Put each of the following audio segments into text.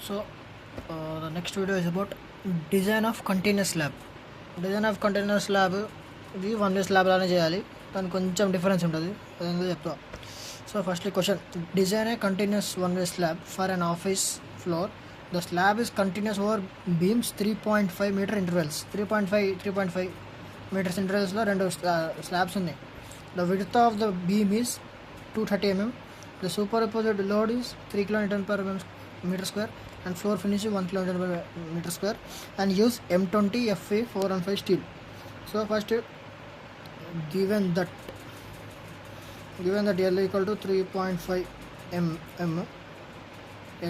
So the next video is about design of continuous slab. Design of continuous slab ఇది one way slab లానే చేయాలి, దానికి కొంచెం difference ఉంటుంది, అదేందో చెప్తా. So firstly question, design a continuous one way slab for an office floor. The slab is continuous over beams 3.5 meter intervals. 3.5 meters intervals రెండు slabs ఉన్నాయి. The width of the beam is 230 mm. The superimposed load is 3 kN per meter square and floor finish is 1 kN per meter square and use M20 FE 415 steel. So first, given that L equal to 3.5 mm,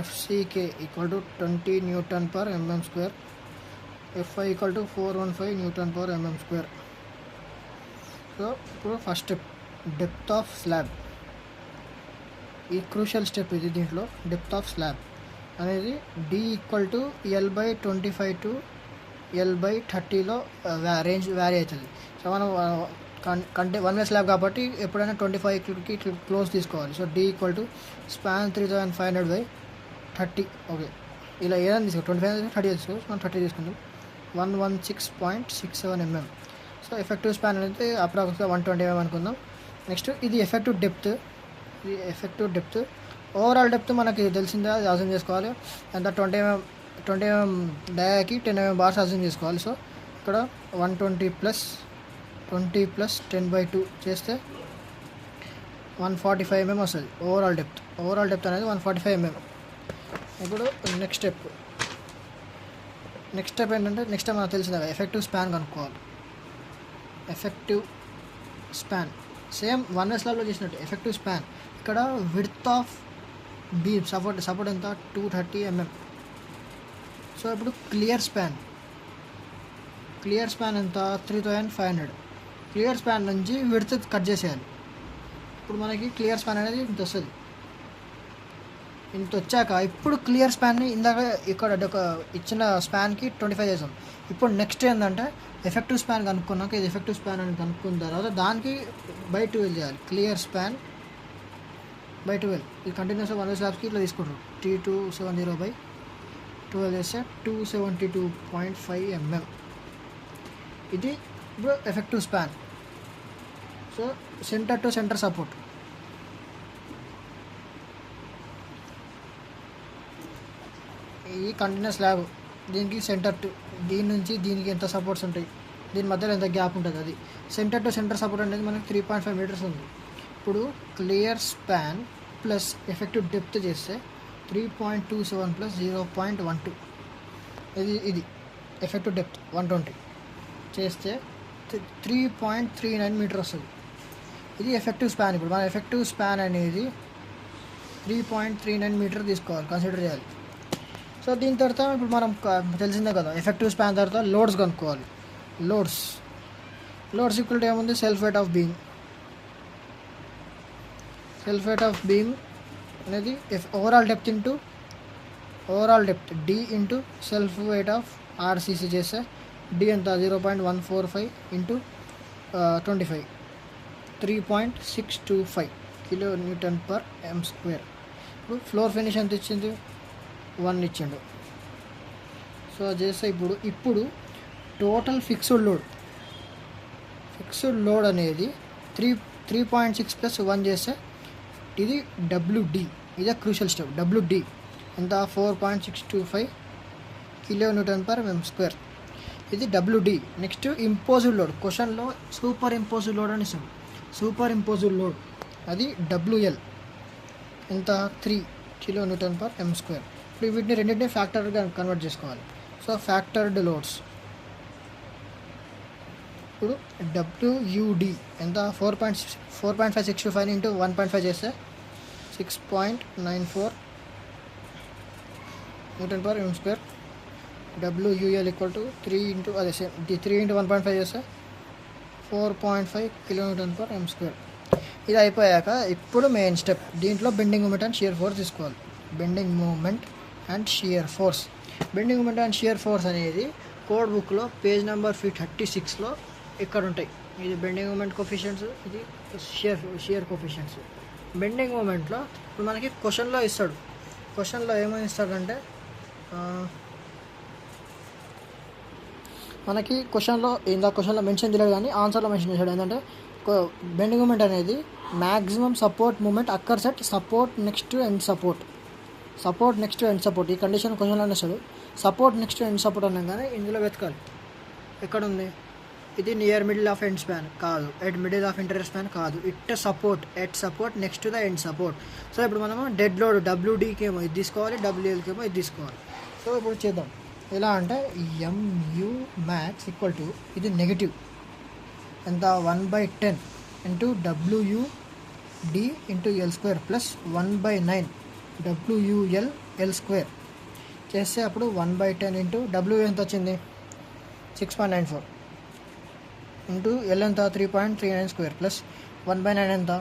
FCK equal to 20 Newton per mm square, Fi equal to 415 Newton per mm square. So first step, depth of slab. ఈ crucial step ఇది. దీంట్లో depth of slab అనేది D equal to L/25 to L/30లో range vary అవుతుంది. So మనం one way slab కాబట్టి ఎప్పుడైనా 25కి క్లోజ్ తీసుకోవాలి. So D equal to span 3500/30. Okay, ఇలా ఏదైనా తీసుకో, 25 30 తీసుకో, మనం 30 తీసుకుంటాం. 116.67 mm. సో ఎఫెక్టివ్ స్పాన్ అనేది అప్రాక్సిమేట్గా 120 mm అనుకుందాం. నెక్స్ట్ ఇది ఎఫెక్టివ్ డెప్త్. ఓవరాల్ డెప్త్ మనకి తెలిసిందా, అది అజ్యూమ్ చేసుకోవాలి. అంత 20 mm డయాకి 10 mm బార్స్ అజ్యూమ్ చేసుకోవాలి. సో ఇక్కడ 120 + 20 + 10/2 చేస్తే 145 mm వస్తుంది ఓవరాల్ డెప్త్ అనేది 145 mm. ఇప్పుడు నెక్స్ట్ స్టెప్ ఏంటంటే, నెక్స్ట్ టైం మనకు తెలిసిందా ఎఫెక్టివ్ స్పాన్ కనుక్కోవాలి. Effective span same one way స్లాబ్లో చేసినట్టు ఎఫెక్టివ్ స్పాన్. ఇక్కడ విడ్త్ ఆఫ్ బీమ్ సపోర్ట్ ఎంత 230 mm. సో ఇప్పుడు క్లియర్ స్పాన్ ఎంత 3500. క్లియర్ స్పాన్ నుంచి విడ్త్ కట్ చేసేయాలి. ఇప్పుడు మనకి క్లియర్ స్పాన్ అనేది ఇంత వస్తుంది. ఇంత వచ్చాక ఇప్పుడు క్లియర్ స్పాన్ని ఇందాక ఇక్కడ ఒక ఇచ్చిన స్పాన్కి 25 చేసాం. ఇప్పుడు నెక్స్ట్ ఏంటంటే ఎఫెక్టివ్ స్పాన్ కనుక్కున్నాక, ఇది ఎఫెక్టివ్ స్పాన్ అని కనుక్కున్న తర్వాత దానికి /12 చేయాలి. Clear span /12. ఇది కంటిన్యూస్గా వన్ వే స్లాబ్స్కి ఇట్లా తీసుకుంటారు. T270/12 చేస్తే 272.5 mm. ఇది ఇప్పుడు effective span. So centre to centre support. ఈ కంటిన్యూస్ స్లాబ్ దీనికి సెంటర్ టు, దీని నుంచి దీనికి ఎంత సపోర్ట్స్ ఉంటాయి, దీని మధ్యలో ఎంత గ్యాప్ ఉంటుంది, అది సెంటర్ టు సెంటర్ సపోర్ట్ అనేది మనకి 3.5 meters ఉంది. ఇప్పుడు clear span plus effective depth చేస్తే 3.27 + 0.12. ఇది ఎఫెక్టివ్ డెప్త్ 120 చేస్తే 3.39 meter వస్తుంది. ఇది ఎఫెక్టివ్ స్పాన్. ఇప్పుడు మన ఎఫెక్టివ్ స్పాన్ అనేది 3.39 meter తీసుకోవాలి, కన్సిడర్ చేయాలి. సో దీని తర్వాత ఇప్పుడు మనం తెలిసిందే కదా, ఎఫెక్టివ్ స్పాన్ తర్వాత లోడ్స్ కనుక్కోవాలి. లోడ్స్ ఈక్వల్ టు ఏముంది, సెల్ఫ్ వెయిట్ ఆఫ్ బీమ్ అనేది overall depth D into self weight of RCC చేస్తే D ఎంత 0.145 × 25 3.625 kN per m square. ఇప్పుడు ఫ్లోర్ ఫినిష్ ఎంత ఇచ్చింది, 1 ఇచ్చిండు. సో అది చేస్తే ఇప్పుడు టోటల్ ఫిక్స్డ్ లోడ్ అనేది 3.6 + 1 చేస్తే ఇది WD. ఇదే క్రూషియల్ స్టెప్. WD ఎంత 4.625 kN per mm square. ఇది WD. Next imposed load. క్వశ్చన్లో సూపర్ ఇంపోజ్డ్ లోడ్ అని ఇస్తాం. సూపర్ ఇంపోజ్డ్ లోడ్ అది WL ఎంత 3 kN per m square. ఇప్పుడు వీటిని రెండింటిని ఫ్యాక్టర్గా కన్వర్ట్ చేసుకోవాలి. So factored loads. ఇప్పుడు WUD ఎంత 4.565 × 1.5 చేస్తే 6.94 Newton per m square. WUL equal to 3 × 1.5 చేస్తే 4.5 kN per m square. ఇది అయిపోయాక ఇప్పుడు మెయిన్ స్టెప్, దీంట్లో bending moment and shear force తీసుకోవాలి. Bending moment and shear force అనేది కోడ్ బుక్లో పేజ్ నెంబర్ 36లో ఇక్కడ ఉంటాయి. ఇది బెండింగ్ మూమెంట్ కోఫిషియెంట్స్, ఇది షియర్ కోఫిషియెంట్స్. బెండింగ్ మూమెంట్లో ఇప్పుడు మనకి క్వశ్చన్లో ఏమని ఇస్తాడంటే మనకి క్వశ్చన్లో మెన్షన్ చేయలేదు కానీ ఆన్సర్లో మెన్షన్ చేశాడు. ఏంటంటే బెండింగ్ మూమెంట్ అనేది maximum support moment occurs at support next to end support. ఈ కండిషన్ క్వశ్చన్లో ఇస్తాడు. Support next to end support అన్నాం కానీ ఇందులో వెతకాలి. ఎక్కడ ఉంది ఇది? Near middle of end span కాదు, at middle of inter span కాదు, at support next to the end support. So ఇప్పుడు మనము డెడ్ లోడ్ WDకి ఏమో ఇది తీసుకోవాలి, WLకి ఏమో ఇది తీసుకోవాలి. సో ఇప్పుడు చేద్దాం. ఎలా అంటే MU max ఈక్వల్ టు ఇది నెగిటివ్ ఎంత 1/10 into WUD into L² plus 1/9 WUL L² చేస్తే అప్పుడు 1/10 ఇంటూ W ఎంత వచ్చింది 6.94 ఇంటూ L ఎంత 3.39² ప్లస్ 1/9 ఎంత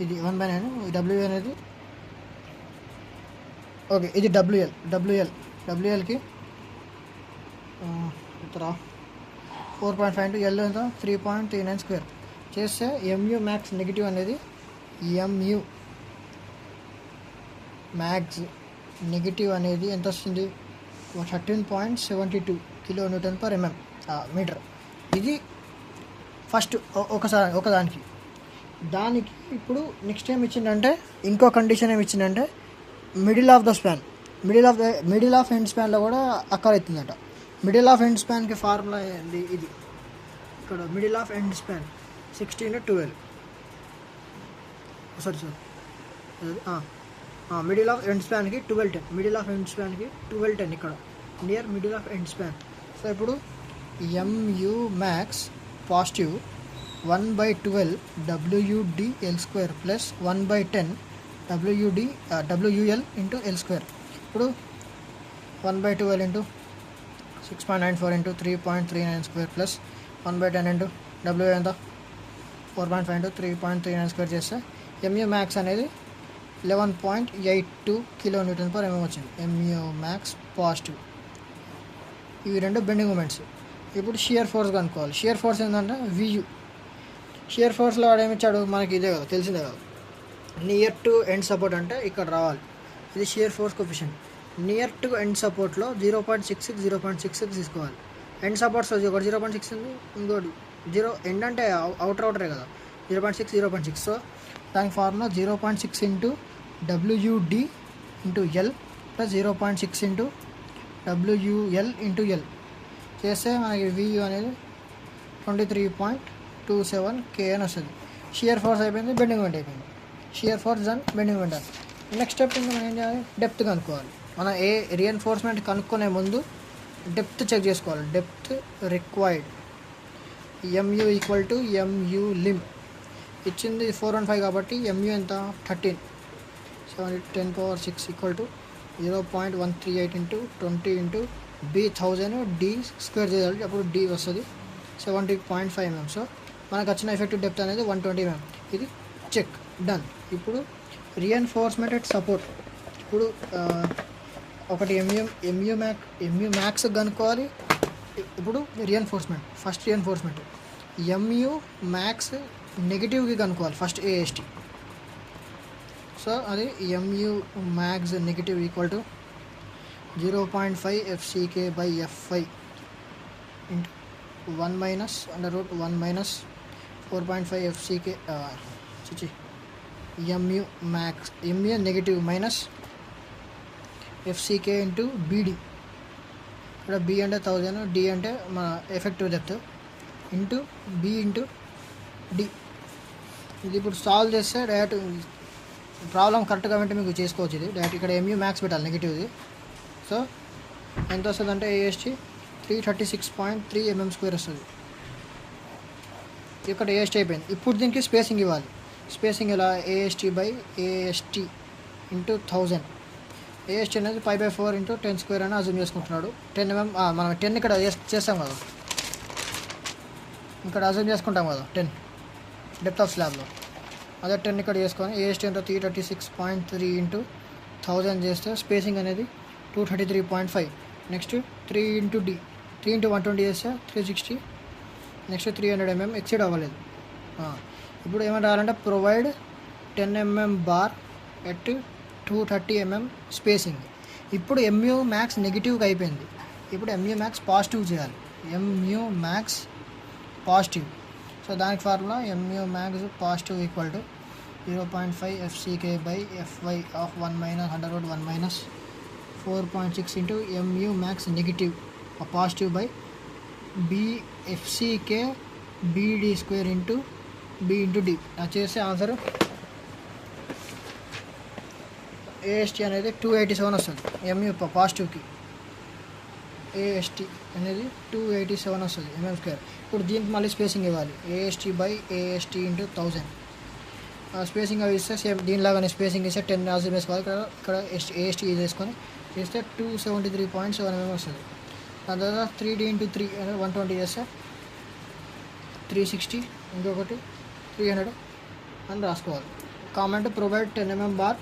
ఇది 1/9. W అనేది ఓకే, ఇది WLకి 4.5 ఇంటూ L ఎంత 3.39² చేస్తే MU మ్యాక్స్ నెగిటివ్ అనేది MU మ్యాక్స్ నెగిటివ్ అనేది ఎంత వస్తుంది 13.72 kN/mm మీటర్. ఇది ఫస్ట్ ఒకదానికి. ఇప్పుడు నెక్స్ట్ ఏమి ఇచ్చిందంటే ఇంకో కండిషన్ ఏమి ఇచ్చిందంటే మిడిల్ ఆఫ్ ఎండ్ స్పాన్లో కూడా అక్కర్ అవుతుందట. మిడిల్ ఆఫ్ ఎండ్ స్పాన్కి ఫార్ములా ఏంది? ఇది ఇక్కడ middle of end span 16/12 middle of end స్పాన్కి 1210 ఇక్కడ near middle of end span. So ఇప్పుడు MU max positive 1/12 WUD L² plus 1/10 WUL into L². ఇప్పుడు 1/12 into 6.94 into 3.39² plus 1/10 into W ఎంత 4.5 into 3.39² చేస్తే MU మ్యాక్స్ అనేది 11.82 kN/mm వచ్చింది. MU max positive. ఇవి రెండు బెండింగ్ మూమెంట్స్. ఇప్పుడు షియర్ ఫోర్స్ కనుక్కోవాలి. షియర్ ఫోర్స్ ఏంటంటే VU. షియర్ ఫోర్స్లో వాడు ఏమిచ్చాడు మనకి ఇదే కదా, తెలిసిందే కదా. నియర్ టు ఎండ్ సపోర్ట్ అంటే ఇక్కడ రావాలి. ఇది shear force coefficient. Near to end సపోర్ట్లో 0.66 తీసుకోవాలి. ఎండ్ సపోర్ట్స్ ఒకటి 0.6 ఉంది, ఇంకోటి 0. ఎండ్ అంటే అవుటరే కదా, 0.6. సో దానికి formula 0.6 into WUD into L plus 0.6 into WUL into L చేస్తే మనకి VU అనేది 23.27 kN వస్తుంది. షియర్ ఫోర్స్ అయిపోయింది, బెండింగ్ మూమెంట్ అయిపోయింది. Shear force and bending moment అని. నెక్స్ట్ స్టెప్ ఇంకా మనం ఏం చేయాలి? డెప్త్ కనుక్కోవాలి. మనం ఏ రీఎన్ఫోర్స్మెంట్ కనుక్కునే ముందు డెప్త్ చెక్ చేసుకోవాలి. Depth required MU equal to MU లిమ్ ఇచ్చింది 415 కాబట్టి MU ఎంత 13 10⁻6 equal to 0.138 into 20 into B1000 D² చేయాలి. అప్పుడు D వస్తుంది 70.5 mm. సో మనకు వచ్చిన ఎఫెక్టివ్ డెప్త్ అనేది 120 mm. ఇది చెక్ డన్. ఇప్పుడు రీఎన్ఫోర్స్మెంట్ అట్ సపోర్ట్. ఇప్పుడు ఒకటి MU మ్యాక్స్ కనుక్కోవాలి. ఇప్పుడు ఫస్ట్ రీఎన్ఫోర్స్మెంట్ MU మ్యాక్స్ నెగిటివ్కి కనుక్కోవాలి ఫస్ట్ AST. సో అది MU max negative equal to 0.5 FCK/F5 into 1 minus √1 minus 4.5 FCK MU max MU negative minus FCK into BD. ఇక్కడ B అంటే 1000, D అంటే మన effective depth into B into D. ఇది ఇప్పుడు solve చేస్తే direct problem కరెక్ట్గా అంటే మీకు చేసుకోవచ్చు. ఇది డైరెక్ట్ ఇక్కడ MU మ్యాక్స్ పెట్టాలి నెగిటివ్ది. సో ఎంత వస్తుంది అంటే AST 336.3 mm² వస్తుంది. ఇక్కడ AST అయిపోయింది. ఇప్పుడు దీనికి స్పేసింగ్ ఇవ్వాలి. స్పేసింగ్ ఇలా AST/AST ఇంటూ 1000. AST అనేది 5/4 ఇంటూ 10² అని అజ్యూమ్ చేసుకుంటున్నాడు. 10 mm మనం 10 ఇక్కడ చేస్తాం కదా, ఇక్కడ అజ్యూమ్ చేసుకుంటాం కదా 10 డెప్త్ ఆఫ్ స్లాబ్లో. అదే 10 ఇక్కడ చేసుకొని AST ఎంత 336.3 ఇంటూ 1000 చేస్తే స్పేసింగ్ అనేది 233.5. నెక్స్ట్ 3 ఇంటూ D 3 ఇంటూ 120 చేస్తే 360. నెక్స్ట్ 300 mm ఎక్సీడ్ అవ్వలేదు. ఇప్పుడు ఏమైనా రావాలంటే provide 10 mm bar at 230 mm spacing. ఇప్పుడు MU మ్యాక్స్ నెగిటివ్గా అయిపోయింది. ఇప్పుడు MU మ్యాక్స్ పాజిటివ్ చేయాలి. MU max positive. సో దానికి formula MU max positive equal to 0.5 FCK/Fy of 1 minus under root 1 minus 4.6 into MU max negative positive by BFCK BD square into B into D. అది చేస్తే answer AST అనేది 287 వస్తుంది. MU పాజిటివ్కి AST అనేది 287 వస్తుంది mm square. ఇప్పుడు దీనికి మళ్ళీ spacing ఇవ్వాలి. AST ఇంటూ 1000 స్పేసింగ్ అవి ఇస్తే సేమ్ దీనిలాగానే స్పేసింగ్ ఇస్తే 10 రాజు వేసుకోవాలి. ఇక్కడ AST వేసుకొని చేస్తే 273.7 mm వస్తుంది. దాని తర్వాత 3D ఇంటూ 3 అనేది 120 చేస్తే 360, ఇంకొకటి 300 అని రాసుకోవాలి. Comment provide 10 mm bar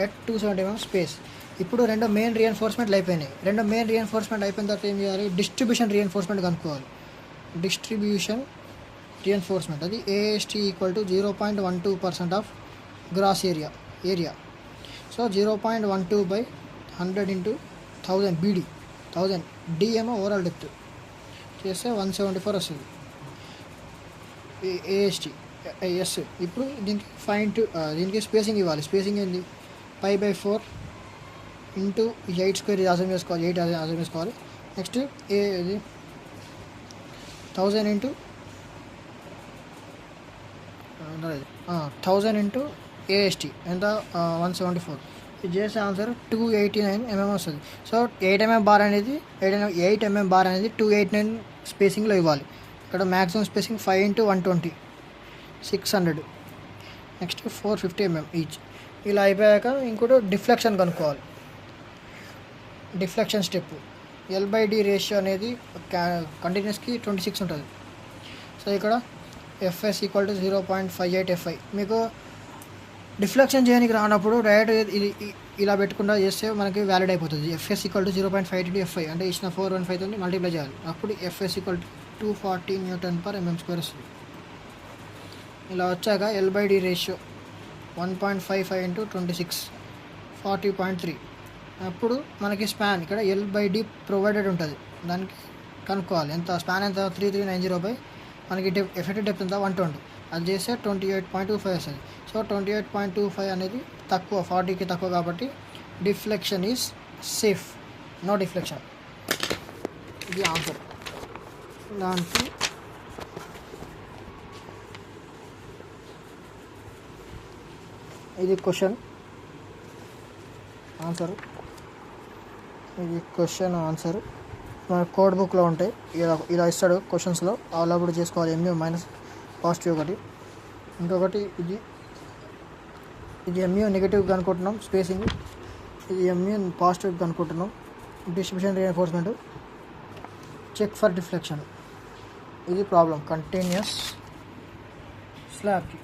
at 270 mm space. ఇప్పుడు రెండు మెయిన్ రీఎన్ఫోర్స్మెంట్లు అయిపోయినాయి. రెండు మెయిన్ రీఎన్ఫోర్స్మెంట్ అయిపోయిన తర్వాత ఏం చేయాలి? డిస్ట్రిబ్యూషన్ రీఎన్ఫోర్స్మెంట్ కనుక్కోవాలి. డిస్ట్రిబ్యూషన్ రీఎన్ఫోర్స్మెంట్ అది AST equal to 0.12% of gross area. So 0.12/100 into 1000 BD 1000 D ఏమో ఓవరాల్ డెప్త్ చేస్తే 174 వస్తుంది AST. ఎస్. ఇప్పుడు దీనికి స్పేసింగ్ ఇవ్వాలి. స్పేసింగ్ ఏంది? π/4 ఇంటూ 8 స్క్వేర్ అర్థం చేసుకోవాలి. 8 అర్థం చేసుకోవాలి. నెక్స్ట్ ఇది 1000 ఇంటూ 1000 ఇంటూ AST ఎంత? 174. ఇది చేసే ఆన్సర్ 289 mm వస్తుంది. సో 8 mm బార్ అనేది 289 స్పేసింగ్లో ఇవ్వాలి. ఇక్కడ maximum spacing 5 into 120 600. Next 450 mm each. ఇలా అయిపోయాక ఇంకోటి డిఫ్లెక్షన్ కనుక్కోవాలి. డిఫ్లెక్షన్ స్టెప్ L/D రేషియో అనేది కంటిన్యూస్కి 26 ఉంటుంది. సో ఇక్కడ FS ఈక్వల్ టు 0.58 FI. మీకు డిఫ్లెక్షన్ చేయడానికి రానప్పుడు డైరెక్ట్ ఇది ఇలా పెట్టుకుంటా చేస్తే మనకి వ్యాలిడ్ అయిపోతుంది. FS ఈక్వల్ టు 0.52 FI అంటే ఇచ్చిన 415 తోని మల్టిప్లై చేయాలి. అప్పుడు FS ఈక్వల్ టు 240 Nm/mm² వస్తుంది. ఇలా వచ్చాక L/D రేషియో 1.55 ఇంటూ 26 40.3. అప్పుడు మనకి స్పాన్ ఇక్కడ L/D ప్రొవైడెడ్ ఉంటుంది. దానికి కనుక్కోవాలి ఎంత స్పాన్ ఎంత 3390 మనకి ఎఫెక్టివ్ డెప్త్ ఎంత 120. అది చేస్తే 28.25 వస్తుంది. సో 28.25 అనేది తక్కువ 40కి తక్కువ కాబట్టి deflection is safe. No deflection. ఇది ఆన్సర్. దానికి ఇది క్వశ్చన్ ఆన్సర్. ఇది క్వశ్చన్ ఆన్సర్ మన కోడ్ బుక్లో ఉంటాయి. ఇలా ఇస్తాడు క్వశ్చన్స్లో. అలా కూడా చేసుకోవాలి. MU మైనస్ పాజిటివ్ ఒకటి. ఇంకొకటి ఇది MU నెగిటివ్ కనుక్కుంటున్నాం స్పేసింగ్. ఇది MU పాజిటివ్ కనుక్కుంటున్నాం. Distribution reinforcement check for deflection. ఇది ప్రాబ్లం కంటిన్యూస్ స్లాబ్కి.